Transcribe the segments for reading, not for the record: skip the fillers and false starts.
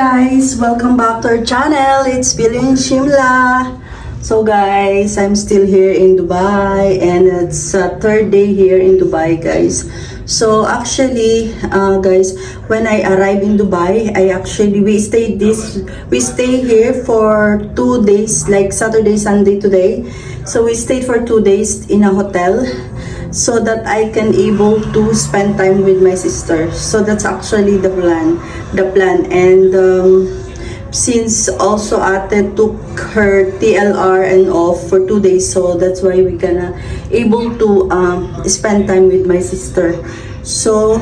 guys, welcome back to our channel. It's Billy Shimla. So guys, I'm still here in Dubai and it's third day here in Dubai, guys. So actually, guys, when I arrived in Dubai, we stay here for 2 days, like Saturday, Sunday today. So we stayed for 2 days in a hotel so that I can able to spend time with my sister. So that's actually the plan. And since also Ate took her TLR and off for 2 days, so that's why we gonna able to spend time with my sister. So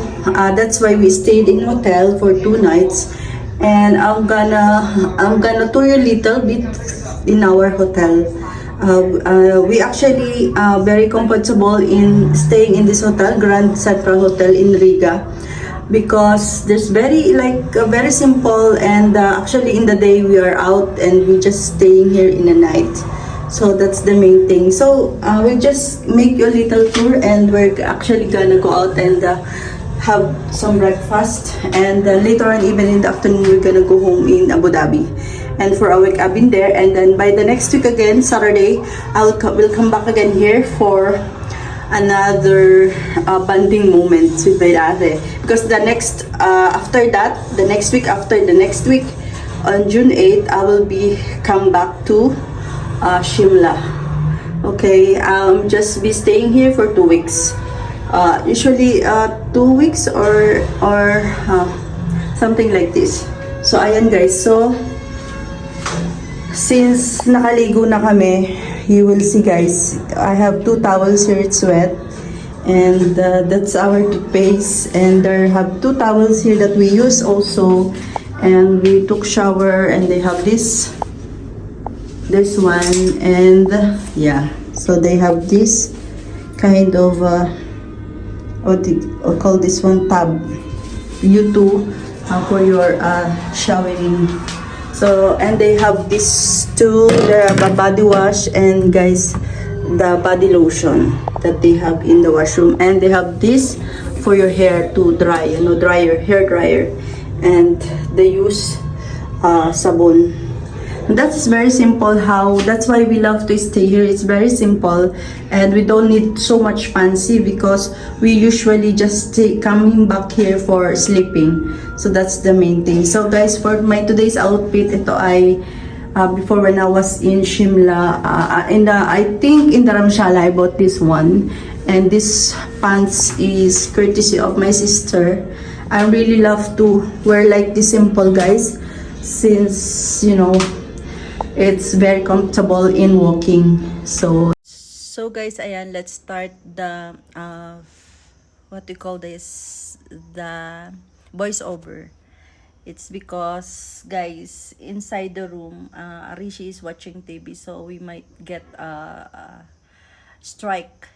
that's why we stayed in hotel for 2 nights, and I'm gonna tour you a little bit in our hotel. We actually very comfortable in staying in this hotel, Grand Central Hotel in Riga, because there's very simple, and actually in the day we are out and we just staying here in the night. So that's the main thing. So we just make you a little tour, and we're actually gonna go out and have some breakfast, and later on, even in the afternoon, we're gonna go home in Abu Dhabi. And for a week I've been there, and then by the next week again, Saturday, we'll come back again here for another bonding moment with my ate. Because the next the next week after the next week, on June 8th, I will be come back to Shimla. Okay, just be staying here for 2 weeks. Usually 2 weeks or something like this. So ayan guys, so since nakaligo na kami, you will see guys, I have 2 towels here, it's wet, and that's our toothpaste, and there have 2 towels here that we use also, and we took shower, and they have this one, and yeah, so they have this kind of what do you call this one, tub, U2, for your showering. So, and they have this too, the body wash, and guys, the body lotion that they have in the washroom, and they have this for your hair to dry, hair dryer, and they use sabon. And that's very simple. That's why we love to stay here. It's very simple, and we don't need so much fancy, because we usually just coming back here for sleeping. So that's the main thing. So guys, for my today's outfit, ito ay before, when I was in Shimla, I think in Dharamshala, I bought this one, and this pants is courtesy of my sister. I really love to wear like this simple, guys, since it's very comfortable in walking. So guys, ayan, let's start the what do you call this, the voiceover. It's because guys, inside the room, Rishi is watching TV, so we might get strike,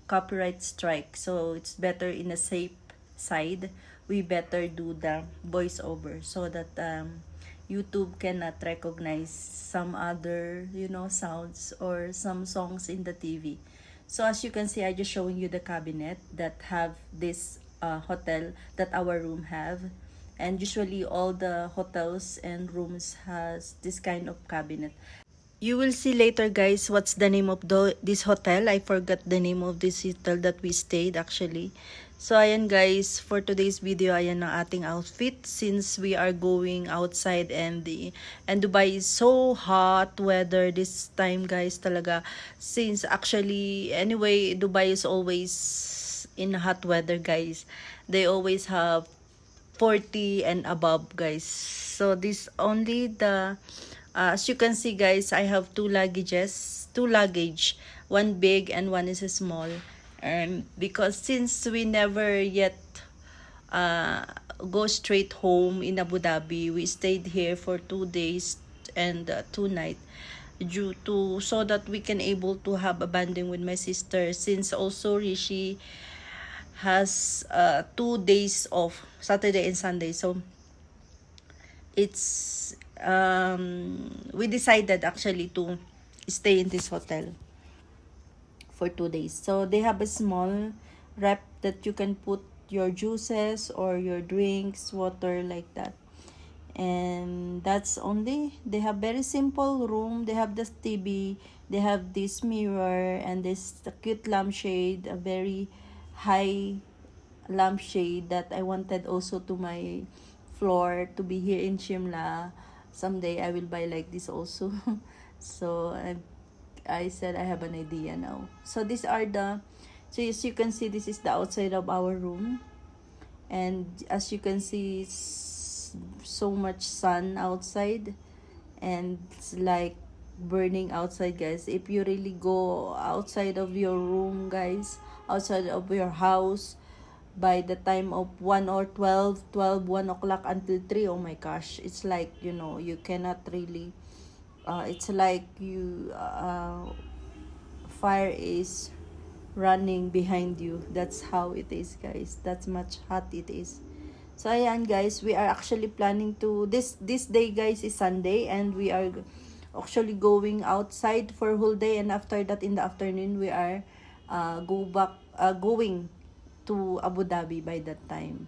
copyright strike. So it's better in a safe side, we better do the voiceover, so that YouTube cannot recognize some other, sounds or some songs in the TV. So as you can see, I just showing you the cabinet that have this hotel that our room have. And usually all the hotels and rooms has this kind of cabinet. You will see later guys what's the name of this hotel. I forgot the name of this hotel that we stayed actually. So ayan guys, for today's video, ayan ang ating outfit, since we are going outside, and Dubai is so hot weather this time guys talaga. Since actually, anyway, Dubai is always in hot weather guys. They always have 40 and above guys. So this only the as you can see guys, I have two luggage, one big and one is small. And because since we never yet go straight home in Abu Dhabi, we stayed here for 2 days and 2 nights, so that we can able to have a bonding with my sister, since also Rishi has 2 days off, Saturday and Sunday. So it's we decided actually to stay in this hotel for 2 days. So they have a small wrap that you can put your juices or your drinks, water, like that. And that's only, they have very simple room. They have this TV, they have this mirror, and this cute lampshade, a very high lampshade that I wanted also to my floor to be here in Shimla. Someday I will buy like this also. So I said I have an idea now. So these are the, so as you can see, this is the outside of our room. And as you can see, it's so much sun outside, and it's like burning outside, guys. If you really go outside of your room, guys, outside of your house, by the time of 1 or 1 o'clock until 3, oh my gosh, it's like, you know, you cannot really, it's like you, fire is running behind you. That's how it is, guys. That's much hot it is. So ayan, guys, we are actually planning to, this day, guys, is Sunday, and we are actually going outside for whole day, and after that in the afternoon we are going to Abu Dhabi by that time.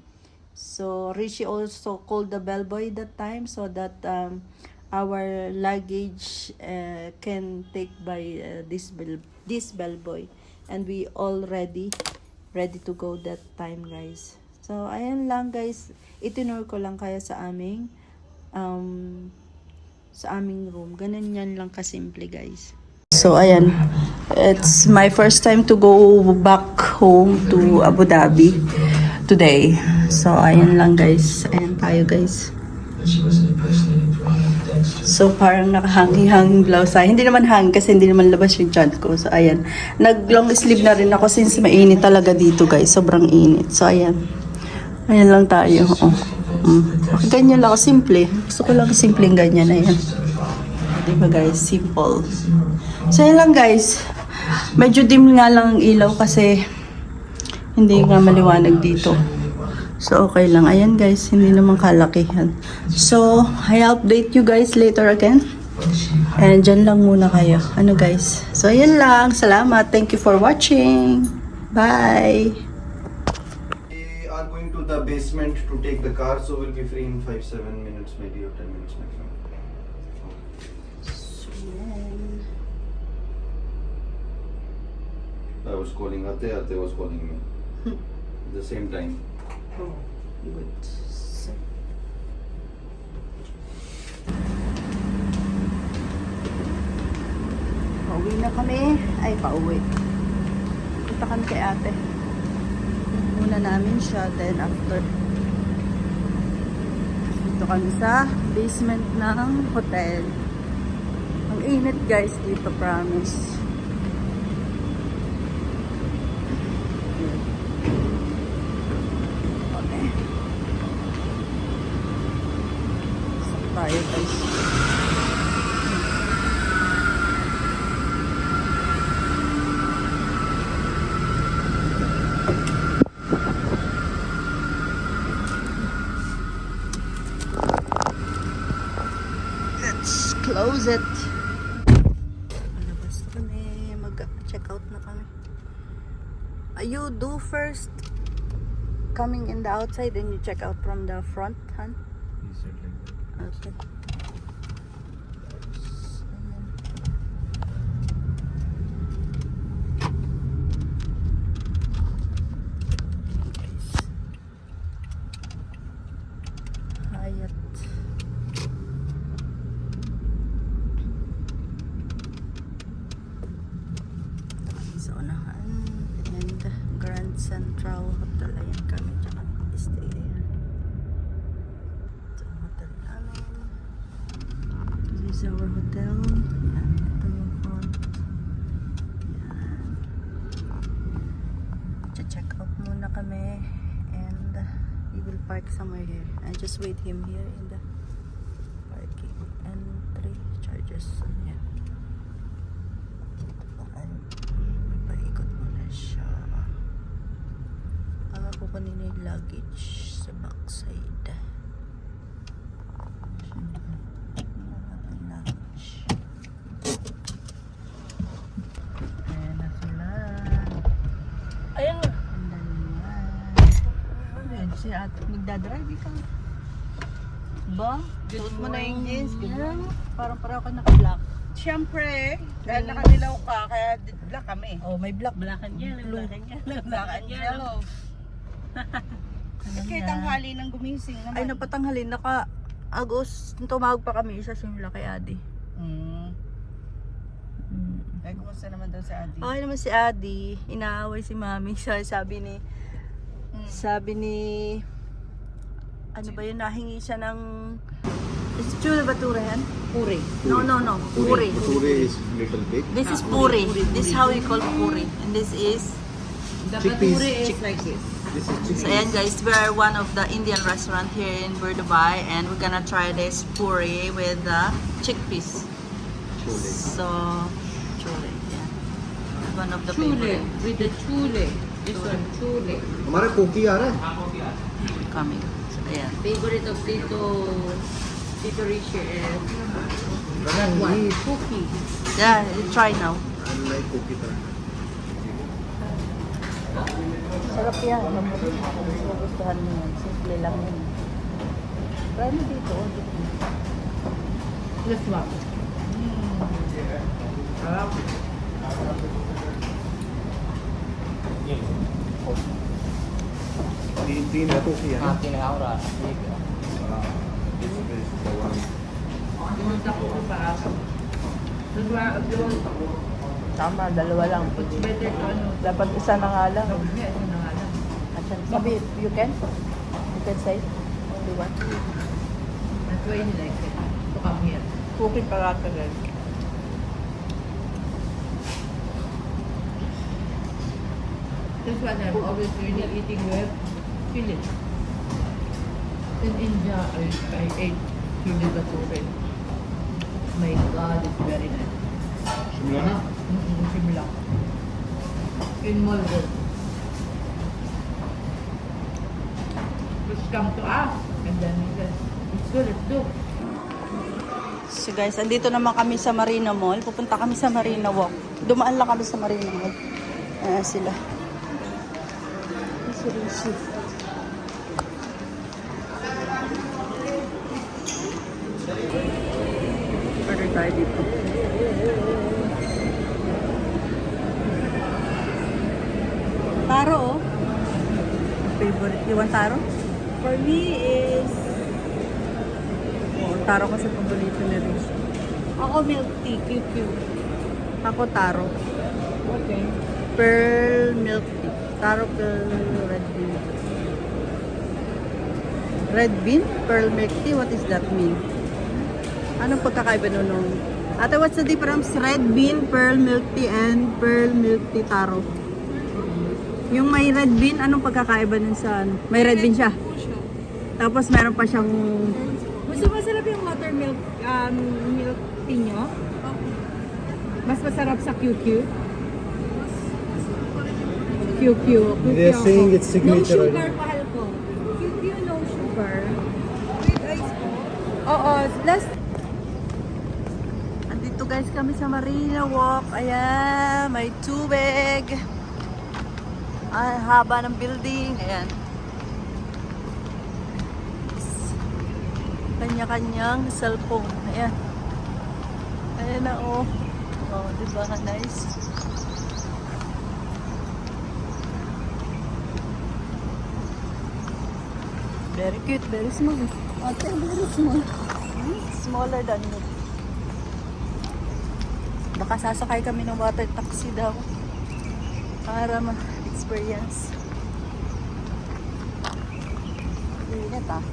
So Rishi also called the bellboy that time, so that our luggage can take by this bellboy, and we all ready to go that time, guys. So ayan lang, guys, itinur ko lang kaya sa aming room. Ganun yan lang kasimple, guys. So ayan, it's my first time to go back home to Abu Dhabi today. So ayan lang, guys. Ayan tayo, guys. So parang nakahanging-hanging blouse. Hindi naman hanging kasi hindi naman labas yung chan ko. So ayan, nag long sleeve na rin ako since mainit talaga dito, guys. Sobrang init. So ayan, ayan lang tayo. Ganyan lang ako, simple. Gusto ko lang simpleng ganyan. Ayan, diba, guys, simple. So ayan lang, guys. Medyo dim nga lang ang ilaw kasi hindi nga maliwanag dito. So, okay lang. Ayan, guys. Hindi naman kalakihan. So, I'll update you guys later again. And dyan lang muna kayo. Ano, guys? So, ayan lang. Salamat. Thank you for watching. Bye! We are going to the basement to take the car, so we'll be free in 5-7 minutes, maybe, or 10 minutes maximum. I was calling Ate, Ate was calling me. At the same time. Oh, good. So, pauwi na kami. Ay, pauwi. Punta kami kay ate. Muna namin siya, then after. Dito kami sa basement ng hotel. Ang init, guys, dito, promise. Tayo, guys. Let's close it. Malabas kami. Mag-check out na kami. You do first coming in the outside, and you check out from the front, huh? He said like that. Okay. Hyatt. Sa unahan, and Grand Central Hotel. Ayan kami, tsaka stay there. This is our hotel. Yan, ito yung front. Yan. Check out muna kami, and we will park somewhere here. I just wait him here in the parking. And 3 charges. Yan. Paikot muna siya. Kukunin na yung luggage sa backside. Si ate, magdadrive ka. Ba? Suot mo na yung jeans. Parang ka naka-black. Siyempre, dahil nakadilaw ka, kaya black kami. Oh, may black. Black and yellow, black and yellow, Black and yellow. Kaya tanghali nang gumising naman. Ay, napatanghalin. Naka-Agos. Tumawag pa kami. Isa simula kay Adi. Ay, kumusta naman daw si Adi? Okay naman si Adi. Inaaway si Mami. Sabi ni ano ba yun, nahingi siya ng chula batura yan? Puri. No. Puri. Puri is little big. This is puri. This is how we call puri. And this is, The Chickpeas. bature is like this. This is so chicken. ayan guys, we are one of the Indian restaurant here in Dubai, and we're gonna try this puri with the chickpeas. Chole. So, chule, yeah. One of the Chule. favorite With the chule. This one, chule. हमारा कोकी आ रहा है coming. So, ayan. Favorite of Tito Rishi is That that one. Cookie. Yeah, try now. I like कोकी तरह Sarap yan. Magugustuhan mo yan. Simple lang yun. Try mo dito. This one. तीन है कोकी है ना तीन और ठीक है This is the one. Yung tapo pa. Tama, dalawa lang. It's better to ano. Dapat isa na nga lang. Yeah, ano na nga lang. Sabi, you can? You can say? Only one? That's why he likes it. To come here. Cookie parata rin. This one I'm always really eating with chili. In India, I ate chili bature. My God, it's very nice. Shimla ना Simla. In Maldives. Just come to us. And then he said, it's good, it's good. So guys, andito naman kami sa Marina Mall. Pupunta kami sa Marina Walk. Dumaan lang kami sa Marina Mall. Ayan sila. Si Rishi. Order tayo dito. Taro, oh. Favorite. You want taro? For me is... Oh, taro kasi paborito ni Rishi. Ako milk tea, QQ. Ako taro. Okay. Pearl milk tea. Taro pearl red bean. Red bean? Pearl milk tea? What does that mean? Anong pagkakaiba nun? Ate, what's the difference? Red bean, pearl milk tea, and pearl milk tea taro. Yung may red bean, anong pagkakaiba nun sa ano? May red bean siya. Tapos meron pa siyang... Gusto masarap yung buttermilk milk tea nyo? Mas masarap sa QQ? QQ. They're saying it's signature. No sugar, mahal ko. QQ, no sugar. With ice po? Oo, last Andito guys kami sa Marina Walk. Ayan, may tubig. Ay, haba ng building. Ayan. Kanya-kanyang cellphone. Ayan. Ayan na oh. Oh, diba? Nice. Very cute, very small. Ate, very small. Smaller than me. Baka sasakay kami ng water taxi daw. Para ma-experience. Ingat ah.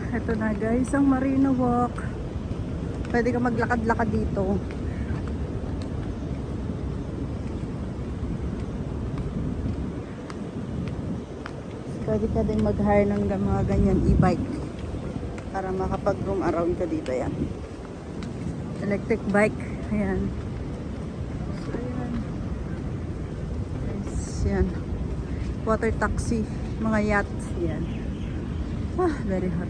Ito na guys, ang Marina Walk. Pwede ka maglakad-lakad dito. Pwede ka din mag-hire ng mga ganyan e-bike para makapag-roam around ka dito. Yan. Electric bike. Ayan. So, ayan. Yes, yan. Water taxi. Mga yacht. Yan. Ah, very hot.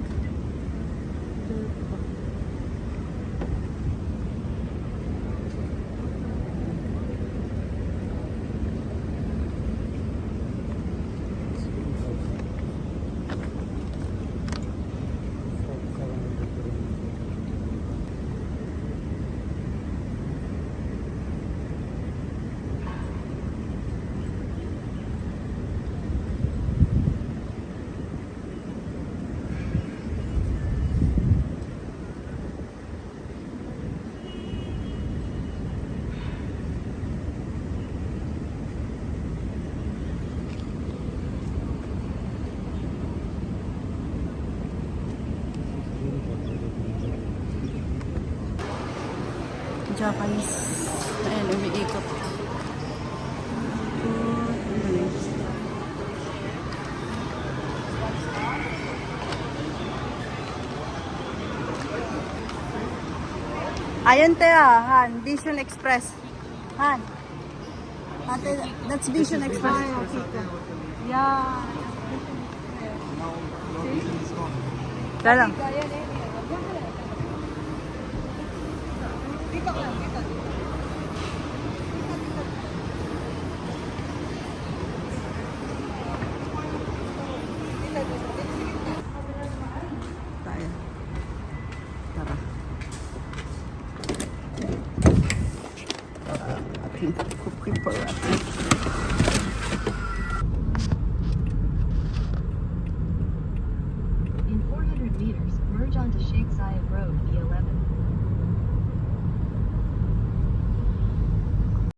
Japanese. Ayan, umiikot. Ayun te Han, Vision Express. Han. Ate, that's Vision Express. Yeah. Dalang.